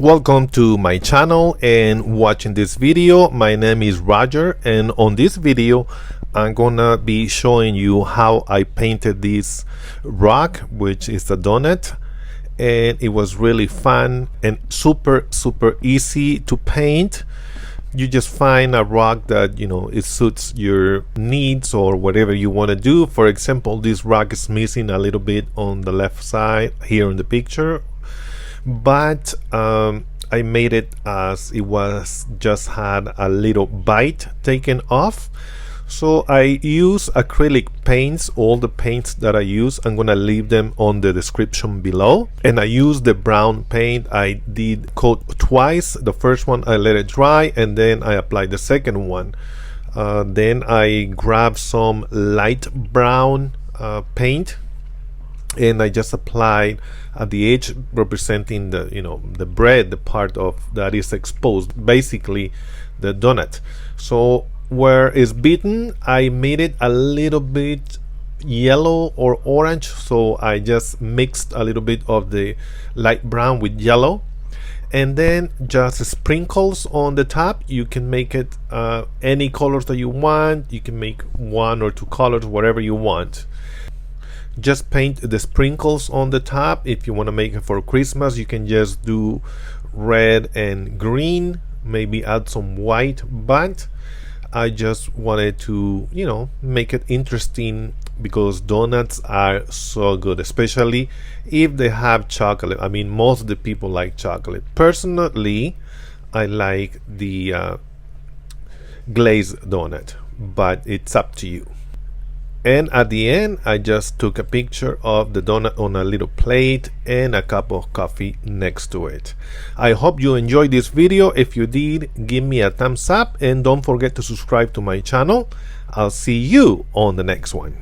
Welcome to my channel and watching this video. My name is Roger, and on this video I'm gonna be showing you how I painted this rock, which is a donut, and it was really fun and super easy to paint. You just find a rock that it suits your needs or whatever you want to do. For example, this rock is missing a little bit on the left side here in the picture, but I made it as it was just had a little bite taken off. So I use acrylic paints. All the paints that I use, I'm gonna leave them on the description below. And I use the brown paint. I did coat twice. The first one I let it dry, and then I applied the second one. Then I grabbed some light brown paint, and I just applied at the edge, representing the bread, the part of that is exposed, basically the donut. So where it's beaten, I made it a little bit yellow or orange, so I just mixed a little bit of the light brown with yellow, and then just sprinkles on the top. You can make it any colors that you want. You can make one or two colors, whatever you want. Just paint the sprinkles on the top. If you want to make it for Christmas, you can just do red and green, maybe add some white, but I just wanted to make it interesting because donuts are so good, especially if they have chocolate. I mean, most of the people like chocolate. Personally, I like the glazed donut, but it's up to you. And at the end, I just took a picture of the donut on a little plate and a cup of coffee next to it. I hope you enjoyed this video. If you did, give me a thumbs up and don't forget to subscribe to my channel. I'll see you on the next one.